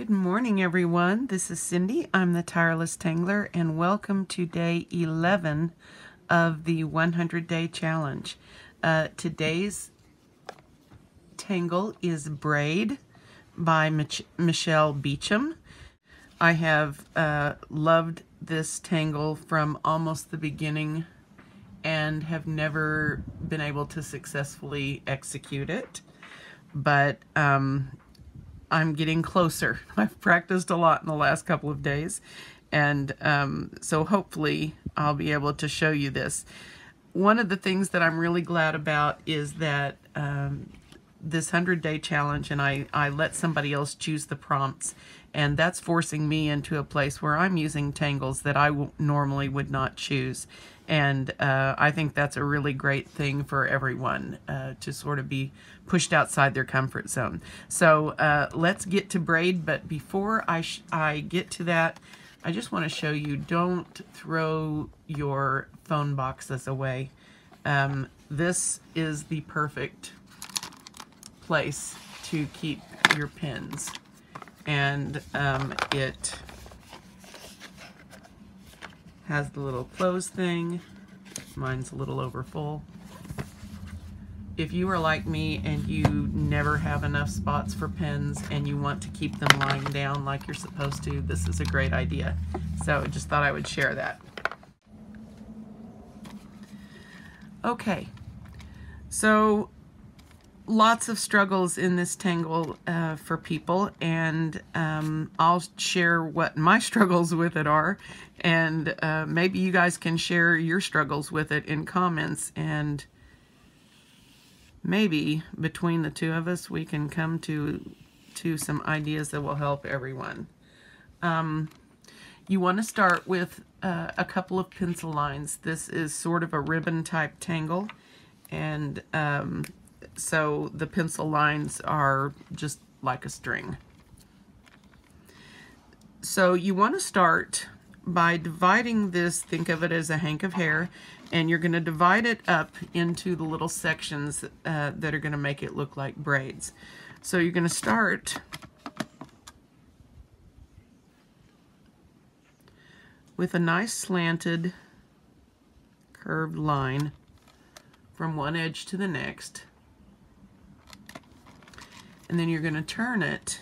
Good morning, everyone. This is Cindy. I'm the Tireless Tangler, and welcome to day 11 of the 100-day challenge. Today's tangle is Braid by Michele Beauchamp. I have loved this tangle from almost the beginning and have never been able to successfully execute it, but I'm getting closer. I've practiced a lot in the last couple of days, and so hopefully I'll be able to show you this. One of the things that I'm really glad about is that this 100-day challenge, and I let somebody else choose the prompts, and that's forcing me into a place where I'm using tangles that I normally would not choose. And I think that's a really great thing for everyone to sort of be pushed outside their comfort zone. So let's get to Braid, but before I get to that, I just want to show you, don't throw your phone boxes away. This is the perfect place to keep your pins, and it has the little close thing. Mine's a little over full. If you are like me and you never have enough spots for pins and you want to keep them lying down like you're supposed to, this is a great idea. So I just thought I would share that. Okay, so lots of struggles in this tangle for people, and I'll share what my struggles with it are, and maybe you guys can share your struggles with it in comments, and maybe between the two of us we can come to some ideas that will help everyone. You want to start with a couple of pencil lines. This is sort of a ribbon type tangle, and so the pencil lines are just like a string. So you want to start by dividing this, think of it as a hank of hair, and you're going to divide it up into the little sections that are going to make it look like braids. So you're going to start with a nice slanted curved line from one edge to the next. And then you're going to turn it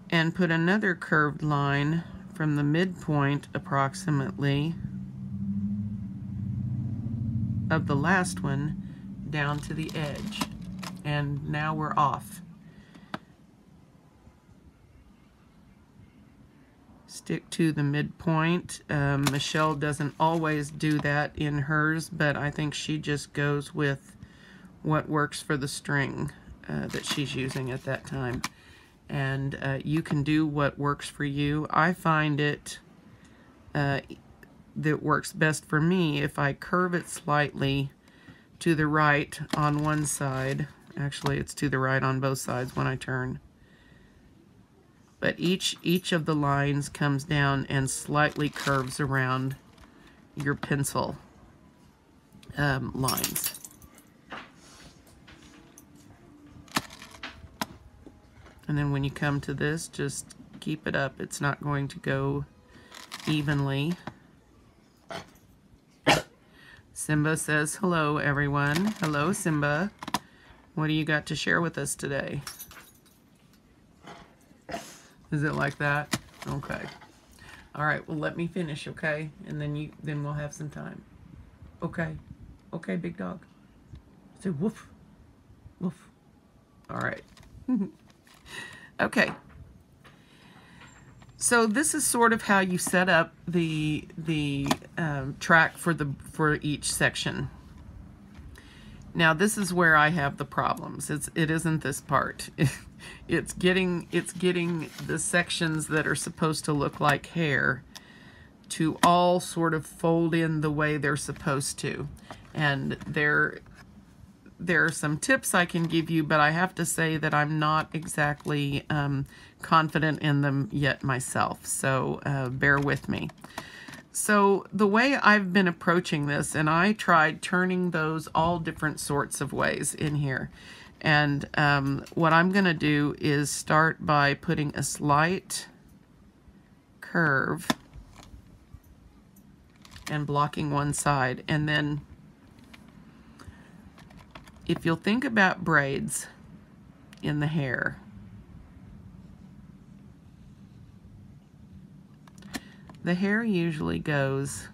and put another curved line from the midpoint approximately of the last one down to the edge. And now we're off. Stick to the midpoint. Michele doesn't always do that in hers, but I think she just goes with what works for the string that she's using at that time, and you can do what works for you. I find it that works best for me if I curve it slightly to the right on one side. Actually, it's to the right on both sides when I turn, but each of the lines comes down and slightly curves around your pencil lines. And then when you come to this, just keep it up. It's not going to go evenly. Simba says, hello, everyone. Hello, Simba. What do you got to share with us today? Is it like that? Okay. All right, well, let me finish, okay? And then we'll have some time. Okay. Okay, big dog. Say woof. Woof. All right. Okay, so this is sort of how you set up the track for each section. Now this is where I have the problems. It isn't this part. It's getting the sections that are supposed to look like hair to all sort of fold in the way they're supposed to, and there are some tips I can give you, but I have to say that I'm not exactly confident in them yet myself, so bear with me. So the way I've been approaching this, and I tried turning those all different sorts of ways in here, And what I'm going to do is start by putting a slight curve and blocking one side. And then if you'll think about braids in the hair, the hair usually goes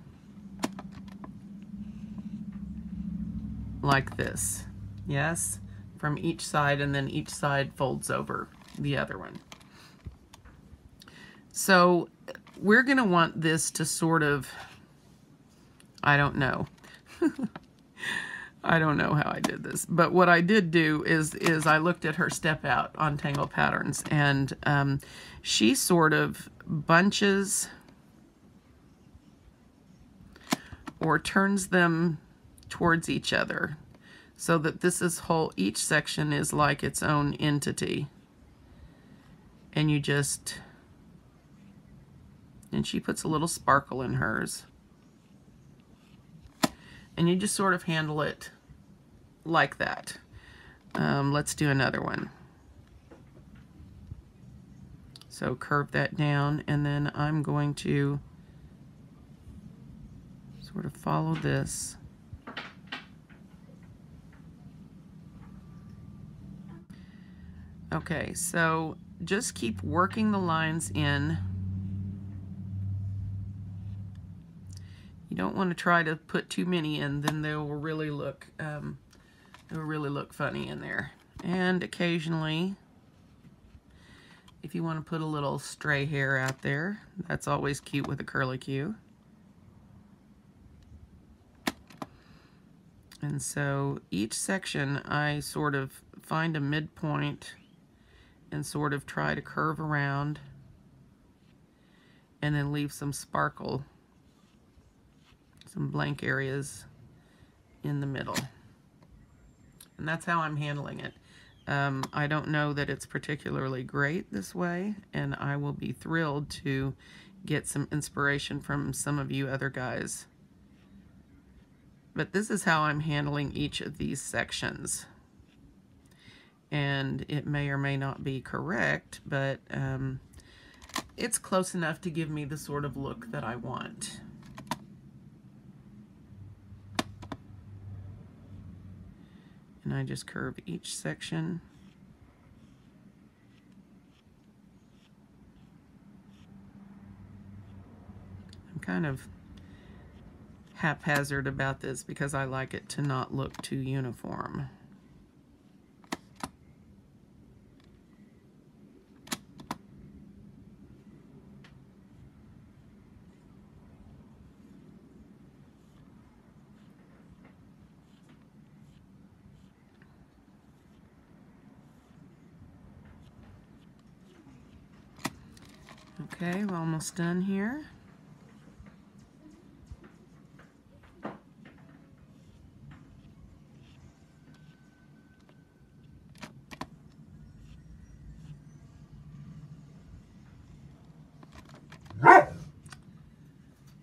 like this. Yes? From each side, and then each side folds over the other one. So we're going to want this to sort of, I don't know. I don't know how I did this, but what I did do is I looked at her step out on Tangle Patterns, and she sort of bunches or turns them towards each other, so that this is each section is like its own entity. And she puts a little sparkle in hers. And you just sort of handle it like that. Let's do another one. So curve that down, and then I'm going to sort of follow this. Okay, so just keep working the lines in. You don't want to try to put too many in, then they will really look funny in there. And occasionally, if you want to put a little stray hair out there, that's always cute with a curlicue. And so each section, I sort of find a midpoint and sort of try to curve around and then leave some sparkle, some blank areas in the middle. And that's how I'm handling it. I don't know that it's particularly great this way, and I will be thrilled to get some inspiration from some of you other guys. But this is how I'm handling each of these sections. And it may or may not be correct, but it's close enough to give me the sort of look that I want. And I just curve each section. I'm kind of haphazard about this because I like it to not look too uniform. Okay, we're almost done here.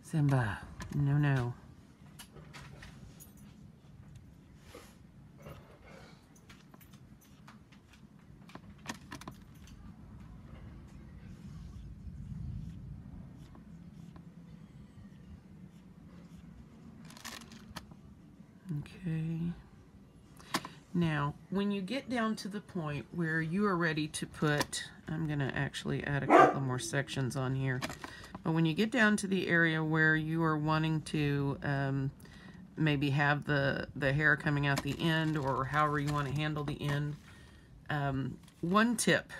Simba, no, no. Okay. Now, when you get down to the point where you are ready to put, I'm going to actually add a couple more sections on here, but when you get down to the area where you are wanting to maybe have the hair coming out the end, or however you want to handle the end, one tip.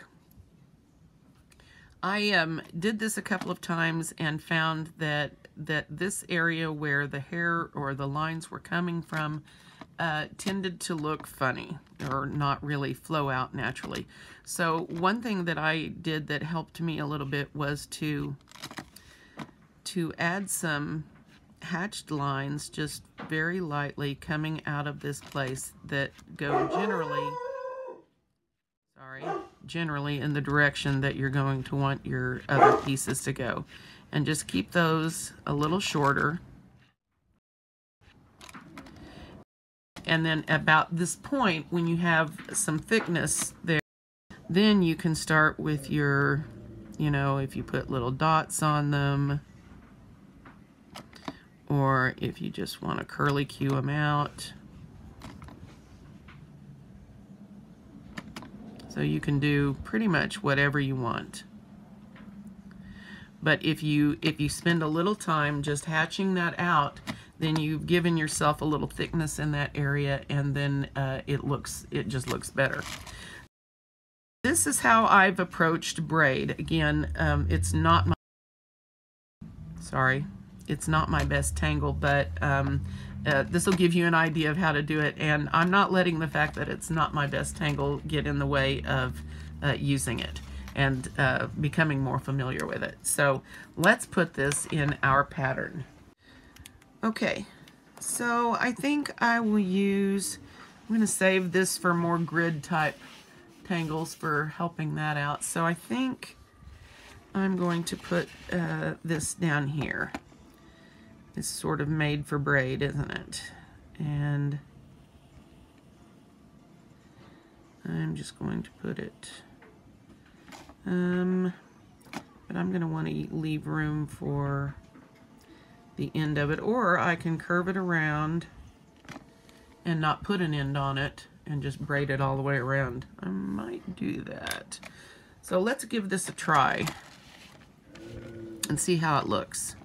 I did this a couple of times and found that this area where the hair or the lines were coming from tended to look funny or not really flow out naturally. So one thing that I did that helped me a little bit was to add some hatched lines just very lightly coming out of this place that go generally in the direction that you're going to want your other pieces to go. And just keep those a little shorter. And then about this point, when you have some thickness there, then you can start with your, you know, if you put little dots on them, or if you just want to curly cue them out. So you can do pretty much whatever you want. But if you spend a little time just hatching that out, then you've given yourself a little thickness in that area, and then it just looks better. This is how I've approached braid. Again, it's not my best tangle, but this will give you an idea of how to do it, and I'm not letting the fact that it's not my best tangle get in the way of using it and becoming more familiar with it. So let's put this in our pattern. Okay, so I think I will use, I'm going to save this for more grid type tangles for helping that out. So I think I'm going to put this down here. It's sort of made for braid, isn't it? And I'm just going to put it, but I'm going to want to leave room for the end of it, or I can curve it around and not put an end on it and just braid it all the way around. I might do that. So let's give this a try and see how it looks.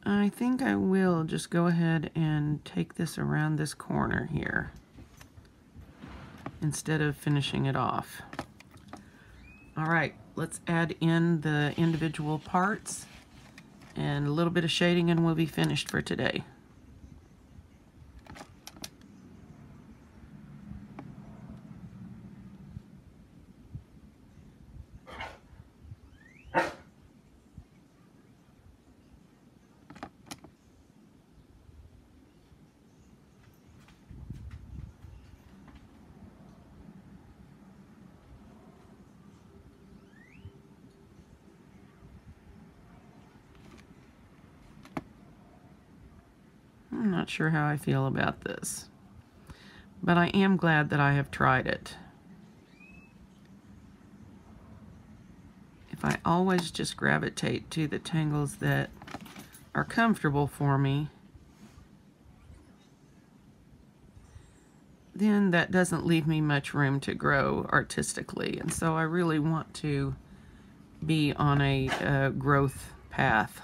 I think I will just go ahead and take this around this corner here instead of finishing it off. All right, let's add in the individual parts and a little bit of shading and we'll be finished for today. I'm not sure how I feel about this, but I am glad that I have tried it. If I always just gravitate to the tangles that are comfortable for me, then that doesn't leave me much room to grow artistically, and so I really want to be on a growth path.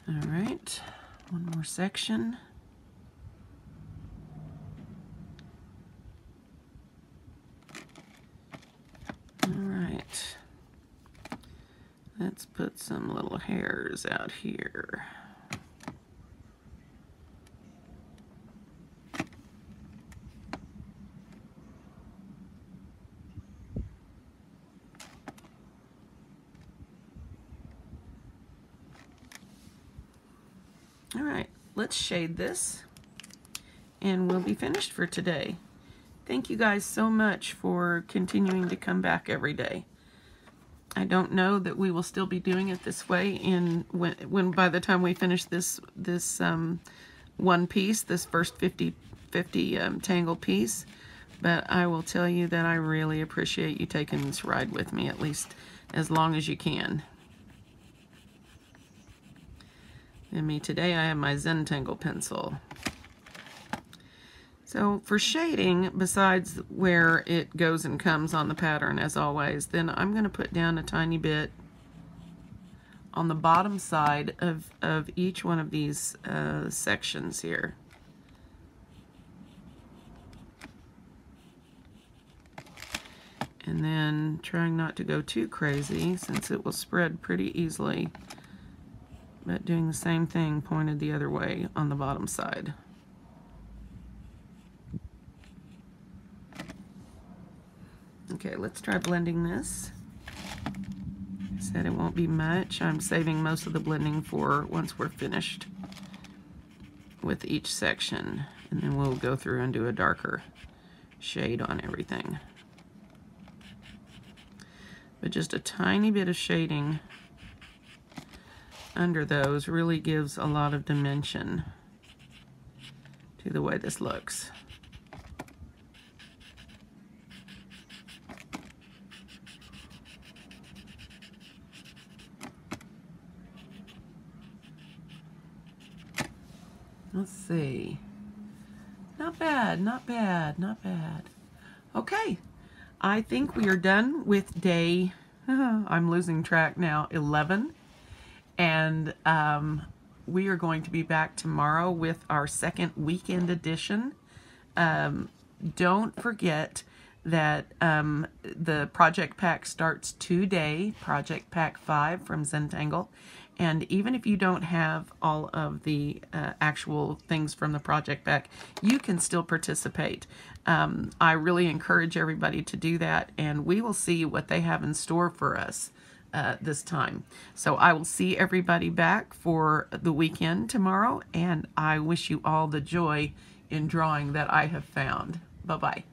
All right, one more section. All right, let's put some little hairs out here. All right, let's shade this and we'll be finished for today. Thank you guys so much for continuing to come back every day. I don't know that we will still be doing it this way when by the time we finish this one piece, this first 50 tangle piece. But I will tell you that I really appreciate you taking this ride with me, at least as long as you can. And today I have my Zentangle pencil. So for shading, besides where it goes and comes on the pattern as always, then I'm going to put down a tiny bit on the bottom side of each one of these sections here. And then trying not to go too crazy since it will spread pretty easily, but doing the same thing pointed the other way on the bottom side. Okay, let's try blending this. I said it won't be much. I'm saving most of the blending for once we're finished with each section, and then we'll go through and do a darker shade on everything. But just a tiny bit of shading under those really gives a lot of dimension to the way this looks. Let's see. Not bad, not bad, not bad. Okay, I think we are done with day, I'm losing track now, 11. And we are going to be back tomorrow with our second weekend edition. Don't forget that the project pack starts today, Project Pack 5 from Zentangle. And even if you don't have all of the actual things from the project pack, you can still participate. I really encourage everybody to do that, and we will see what they have in store for us this time. So I will see everybody back for the weekend tomorrow, and I wish you all the joy in drawing that I have found. Bye-bye.